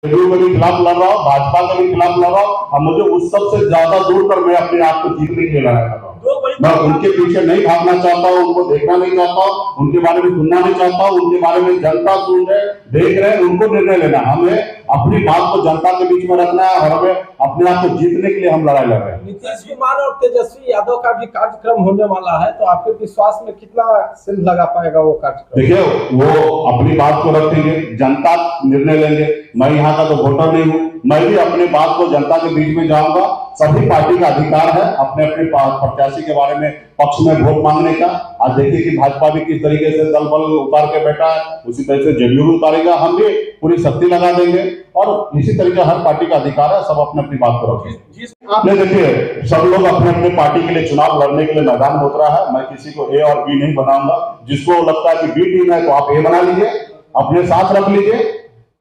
जदयू के भी खिलाफ लड़ रहा हूँ, भाजपा के भी खिलाफ लड़ रहा हूँ, और मुझे उस सबसे ज्यादा दूर कर मैं अपने आप को जीतने के लिए लड़ा कर रहा हूँ। मैं उनके पीछे नहीं भागना चाहता हूँ, उनको देखना नहीं चाहता हूँ, उनके बारे में सुनना नहीं चाहता हूँ। उनके बारे में जनता सुन रहे, देख रहे, उनको निर्णय लेना। हमें अपनी बात को जनता के बीच में रखना है और हमें अपने आप को जीतने के लिए हम लड़ाई लड़ रहे हैं। नीतीश कुमार और तेजस्वी यादव का भी कार्यक्रम होने वाला है, तो आपके विश्वास में कितना सिर लगा पाएगा वो कार्यक्रम? देखिए, वो अपनी बात को रखेंगे, जनता निर्णय लेंगे। मैं यहाँ का तो वोटर नहीं हूँ, मैं भी अपनी बात को जनता के बीच में जाऊंगा। सभी पार्टी का अधिकार है अपने अपने प्रत्याशी के बारे में पक्ष में वोट मांगने का। आज देखिए कि भाजपा भी किस तरीके से दल बल उतार के बैठा है, उसी तरह से जदयू भी उतारेगा। हम भी पूरी शक्ति लगा देंगे और इसी तरीके हर पार्टी का अधिकार है, सब अपने अपनी बात को रखेंगे। आपने देखिए, सब लोग अपने अपने पार्टी के लिए चुनाव लड़ने के लिए मैदान में उतरा है। मैं किसी को ए और बी नहीं बनाऊंगा। जिसको लगता है कि बी टीम है तो आप ए बना लीजिए, अपने साथ रख लीजिए।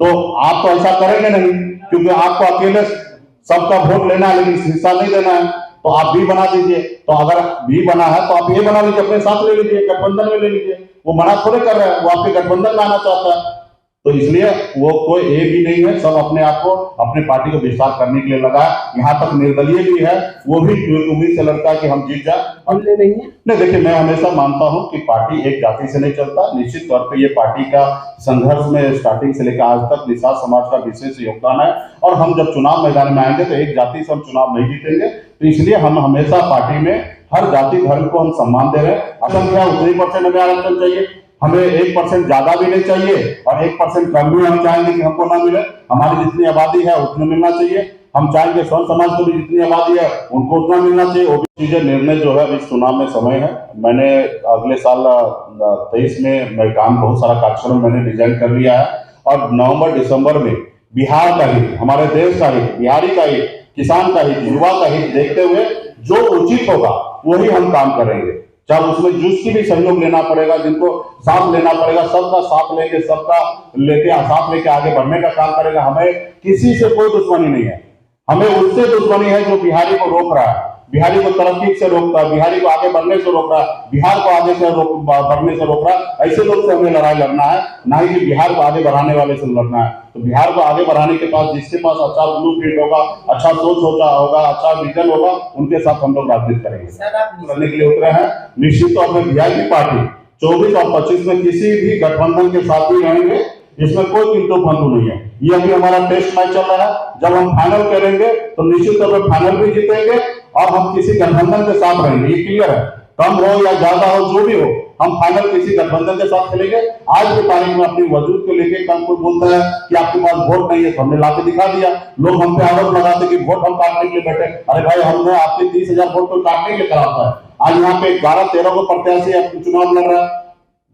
तो आप तो ऐसा करेंगे नहीं, क्योंकि आपको अकेले सबका वोट लेना है लेकिन हिस्सा नहीं देना है, तो आप बी बना दीजिए। तो अगर बी बना है तो आप ए बना लीजिए, अपने साथ ले लीजिए, गठबंधन में ले लीजिए। वो मना थोड़े कर रहे हैं, वो आपके गठबंधन में आना चाहता है। तो इसलिए वो कोई ए भी नहीं है, सब अपने आप को अपने पार्टी को विस्तार करने के लिए लगा है। यहाँ तक निर्दलीय भी है, वो भी उम्मीद से लगता है कि हम जीत जाए। हमले नहीं है। नहीं, देखिए, मैं हमेशा मानता हूं कि पार्टी एक जाति से नहीं चलता। निश्चित तौर पे ये पार्टी का संघर्ष में स्टार्टिंग से लेकर आज तक निषाद समाज का विशेष योगदान है। और हम जब चुनाव मैदान में आएंगे तो एक जाति से हम चुनाव नहीं जीतेंगे। तो इसलिए हम हमेशा पार्टी में हर जाति धर्म को हम सम्मान दे रहे हैं। असंख्या उतनी % हमें आरक्षण चाहिए, हमें 1% ज्यादा भी नहीं चाहिए और 1% कम भी हम चाहेंगे कि हमको ना मिले। हमारी जितनी आबादी है उतना मिलना चाहिए। हम चाहेंगे स्वर्ण समाज को भी जितनी आबादी है उनको उतना मिलना चाहिए। वो भी चीजें निर्णय जो है इस चुनाव में समय है। मैंने अगले साल 23 में मैं काम बहुत सारा कार्यक्रम मैंने डिजाइन कर लिया है और नवंबर दिसंबर में बिहार का हित, हमारे देश का हित, बिहारी का हित, किसान का हित, युवा का हित देखते हुए जो उचित होगा वही हम काम करेंगे। चाहे उसमें जिसकी भी सहयोग लेना पड़ेगा, जिनको साथ लेना पड़ेगा, सबका साथ लेके सबका साथ लेके आगे बढ़ने का काम करेगा। हमें किसी से कोई दुश्मनी नहीं है, हमें उससे दुश्मनी है जो बिहारी को रोक रहा है, बिहारी को तरक्की से रोकता है, बिहारी को आगे बढ़ने से रोक रहा है, बिहार को आगे से बढ़ने से रोक रहा है। ऐसे लोग से हमें लड़ाई लड़ना है, ना ही कि बिहार को आगे बढ़ाने वाले से लड़ना है। तो बिहार को आगे बढ़ाने के पास जिसके पास अच्छा ब्लूप्रिंट होगा, अच्छा सोच होगा, अच्छा विजन होगा, उनके साथ हम लोग राजनीति करेंगे। लड़ने के लिए उतरे हैं। निश्चित तौर पर बिहार की पार्टी 24 और 25 में किसी भी गठबंधन के साथ ही रहेंगे, इसमें कोई किंतु परंतु नहीं है। ये अभी हमारा टेस्ट मैच चल रहा है। जब हम फाइनल करेंगे तो निश्चित तौर पर फाइनल भी जीतेंगे और हम किसी गठबंधन के साथ रहेंगे, ये क्लियर है। कम हो या ज्यादा हो, जो भी हो, हम फाइनल किसी गठबंधन के साथ खेलेंगे। आज की तारीख में अपनी वजूद को लेके कल कोई बोलता है कि आपके पास वोट नहीं है, तो हमने लाके दिखा दिया। लोग हम पे आरोप लगाते कि वोट हम काटने के लिए बैठे। अरे भाई, हमने आपके 30,000 वोट को काटने के लिए कराता है। आज यहाँ पे 12-13 को प्रत्याशी चुनाव लड़ रहा है,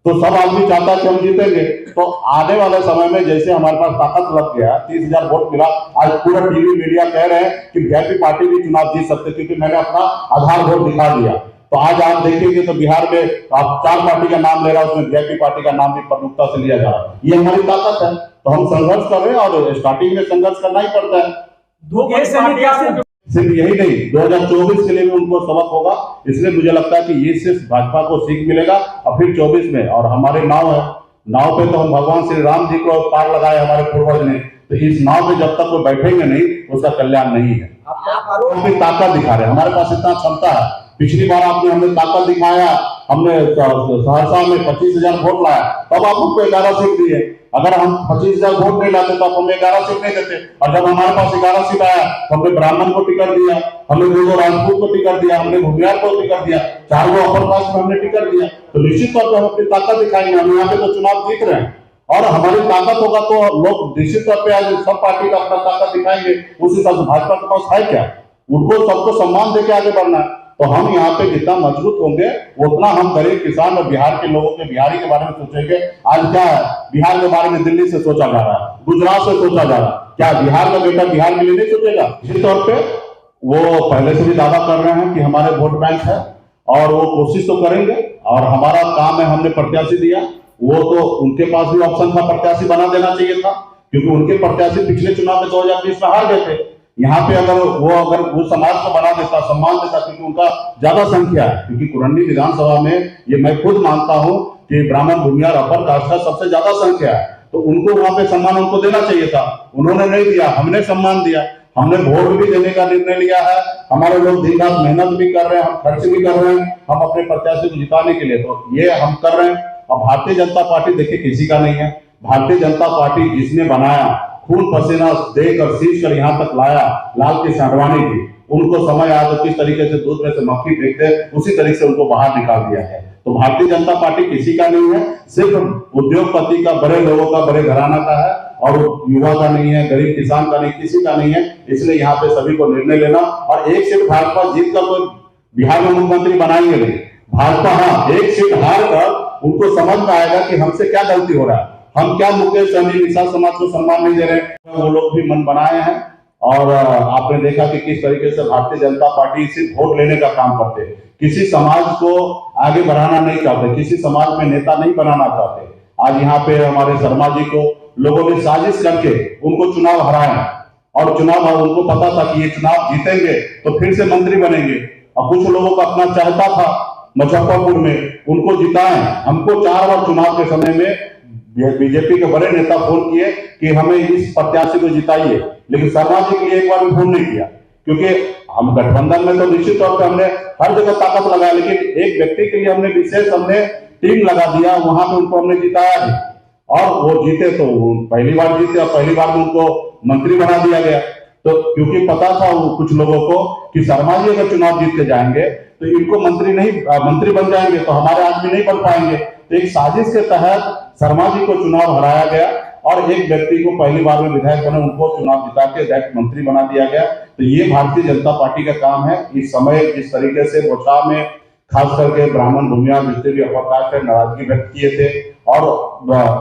तो सब आदमी चाहता है कि हम जीतेंगे। तो आने वाले समय में जैसे हमारे पास ताकत लग गया, 30,000 वोट मिला, आज पूरा टीवी मीडिया कह रहे हैं कि वीआईपी पार्टी भी चुनाव जीत सकते, क्योंकि मैंने अपना आधार वोट दिखा दिया। तो आज आप देखेंगे तो बिहार में आप 4 पार्टी का नाम ले रहा है, उसमें वीआईपी पार्टी का नाम भी प्रमुखता से लिया जा रहा है। ये हमारी ताकत है। तो हम संघर्ष कर रहे हैं और स्टार्टिंग में संघर्ष करना ही पड़ता है। सिर्फ यही नहीं, 2024 के लिए भी उनको सबक होगा। इसलिए मुझे लगता है कि ये सिर्फ भाजपा को सीख मिलेगा और फिर 24 में, और हमारे नाव है, नाव पे तो हम भगवान श्री राम जी को पार लगाए हमारे पूर्वज ने। तो इस नाव पे जब तक वो बैठेंगे नहीं, उसका कल्याण नहीं है। अपनी ताकत दिखा रहे हैं, हमारे पास इतना क्षमता है। पिछली बार आपने हमें ताकत दिखाया, हमने सहरसा में 25,000 वोट लाया, तब आप हमको 11 सीट दिए। अगर हम 25,000 वोट नहीं लाते तो आप हमें 11 सीट नहीं देते। और जब हमारे पास 11 सीट आया तो हमने ब्राह्मण को टिकट दिया, हमने 2 राजपूत को टिकट दिया, हमने भूमियार को टिकट दिया, 4 अपर कास्ट में हमने टिकट दिया। तो निश्चित तौर पर हम अपनी ताकत दिखाएंगे। हम यहाँ पे तो चुनाव जीत रहे हैं और हमारी ताकत होगा तो लोग निश्चित तौर पर आज सब पार्टी का अपना ताकत दिखाएंगे। उस हिसाब से भाजपा के पास है क्या, उनको सबको सम्मान देके आगे बढ़ना है। तो हम यहाँ पे जितना मजबूत होंगे उतना हम गरीब किसान और बिहार के लोगों के, बिहारी के बारे में सोचेंगे। आज क्या है, बिहार के बारे में दिल्ली से सोचा जा रहा है, गुजरात से सोचा जा रहा है, क्या बिहार का बेटा बिहार के लिए नहीं सोचेगा? इसी तौर पे वो पहले से भी दावा कर रहे हैं कि हमारे वोट बैंक है और वो कोशिश तो करेंगे। और हमारा काम है, हमने प्रत्याशी दिया, वो तो उनके पास भी ऑप्शन था, प्रत्याशी बना देना चाहिए था, क्योंकि उनके प्रत्याशी पिछले चुनाव में 2020 में हार गए थे। यहाँ पे अगर वो समाज को बना देता, सम्मान देता, क्योंकि उनका ज्यादा संख्या है। क्योंकि कुरंडी विधानसभा में ये मैं खुद मानता हूँ कि ब्राह्मण, भूमियार, अपर कास्ट का सबसे ज्यादा संख्या है। तो उनको वहां पे सम्मान उनको देना चाहिए था, उन्होंने नहीं दिया, हमने सम्मान दिया। हमने वोट भी देने का निर्णय लिया है, हमारे लोग दिन रात मेहनत भी कर रहे हैं, हम खर्च भी कर रहे हैं, हम अपने प्रत्याशी को जिताने के लिए, तो ये हम कर रहे हैं। अब भारतीय जनता पार्टी देखिए किसी का नहीं है, भारतीय जनता पार्टी जिसने बनाया, खून पसीना देकर सींच कर यहाँ तक लाया, लाल कृष्ण आडवाणी जी, उनको समय आया तो किस तरीके से दूध में से मक्खी फेंकते उसी तरीके से उनको बाहर निकाल दिया है। तो भारतीय जनता पार्टी किसी का नहीं है, सिर्फ उद्योगपति का, बड़े लोगों का, बड़े घराना का है, और युवा का नहीं है, गरीब किसान का नहीं, किसी का नहीं है। इसलिए यहाँ पे सभी को निर्णय लेना, और एक सीट भाजपा जीत कर तो बिहार में मुख्यमंत्री बनाएंगे नहीं, भाजपा हाँ एक सीट हार कर उनको समझ में आएगा कि हमसे क्या गलती हो रहा है, हम क्या मुकेश सहनी निषाद समाज को सम्मान नहीं दे रहे हैं। वो लोग भी मन बनाए हैं, और आपने देखा कि किस तरीके से भारतीय जनता पार्टी सिर्फ वोट लेने का काम करते हैं, किसी समाज को आगे बढ़ाना नहीं चाहते, किसी समाज में नेता नहीं बनाना चाहते। आज यहाँ पे हमारे शर्मा जी को लोगों ने साजिश करके उनको चुनाव हराया, और चुनाव उनको पता था कि ये चुनाव जीतेंगे तो फिर से मंत्री बनेंगे। और कुछ लोगों का अपना चाहता था मुजफ्फरपुर में, उनको जिताएं। हमको 4 बार चुनाव के समय में बीजेपी के बड़े नेता फोन किए कि हमें इस प्रत्याशी को जिताइए, लेकिन शर्मा जी के लिए एक बार भी फोन नहीं किया, क्योंकि हम गठबंधन में तो निश्चित तौर पर हमने हर जगह ताकत लगाया, लेकिन एक व्यक्ति के लिए हमने विशेष टीम लगा दिया, वहां पे उनको हमने जिताया है, और वो जीते तो पहली बार जीते, और पहली बार में उनको मंत्री बना दिया गया। तो क्योंकि पता था कुछ लोगों को कि शर्मा जी अगर चुनाव जीत के जाएंगे तो इनको मंत्री बन जाएंगे, तो हमारे आदमी नहीं बन पाएंगे। तो एक साजिश के तहत शर्मा जी को चुनाव हराया गया, और एक व्यक्ति को पहली बार में विधायक बने उनको चुनाव जिता के डायरेक्ट मंत्री बना दिया गया। तो ये भारतीय जनता पार्टी का काम है। इस समय जिस तरीके से बोछा में खास करके ब्राह्मण भूमिया जितने भी अपर कास्ट है नाराजगी व्यक्त किए थे, और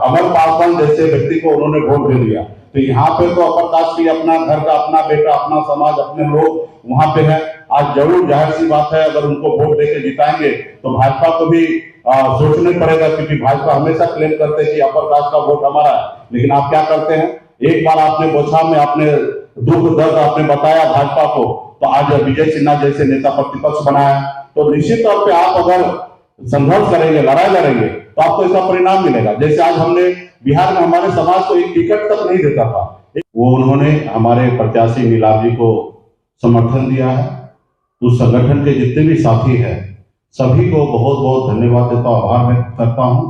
अमर पासवान जैसे व्यक्ति को उन्होंने वोट दे दिया, तो यहाँ पे तो अपर कास्ट की अपना घर का, अपना बेटा, अपना समाज, अपने लोग वहां पे है। आज जरूर जाहिर सी बात है, अगर उनको वोट देके जिताएंगे तो भाजपा को भी सोचने पड़ेगा, क्योंकि भाजपा हमेशा क्लेम करते हैं कि अपर कास्ट का वोट हमारा है, लेकिन आप क्या करते हैं, एक बार आपने बोछा में आपने दुख दर्द आपने बताया भाजपा को, तो आज विजय सिन्हा जैसे नेता प्रतिपक्ष बनाया। तो निश्चित तौर पे आप अगर संघर्ष करेंगे, लड़ाई लड़ेंगे, तो आपको इसका परिणाम मिलेगा। जैसे आज हमने बिहार में हमारे समाज को एक टिकट तक नहीं देता था, वो उन्होंने हमारे प्रत्याशी नीलाभ जी को समर्थन दिया है। उस संगठन के जितने भी साथी हैं सभी को बहुत बहुत धन्यवाद देता हूँ, आभार व्यक्त करता हूँ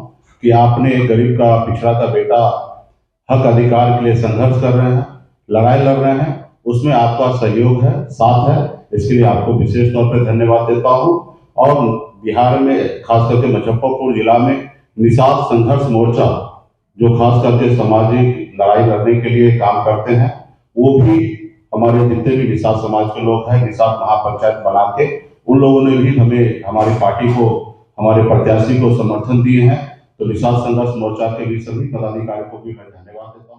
कि आपने गरीब का, पिछड़ा का बेटा हक अधिकार के लिए संघर्ष कर रहे हैं, लड़ाई लड़ रहे हैं, उसमें आपका सहयोग है, साथ है, इसके लिए आपको विशेष तौर पर धन्यवाद देता हूँ। और बिहार में खास करके मुजफ्फरपुर जिला में निषाद संघर्ष मोर्चा जो खास करके सामाजिक लड़ाई लड़ने के लिए काम करते हैं, वो भी हमारे जितने भी निषाद समाज के लोग हैं, निषाद महापंचायत बना के उन लोगों ने भी हमें, हमारी पार्टी को, हमारे प्रत्याशी को समर्थन दिए हैं। तो निषाद संघर्ष मोर्चा के भी सभी पदाधिकारियों को भी मैं धन्यवाद देता हूँ।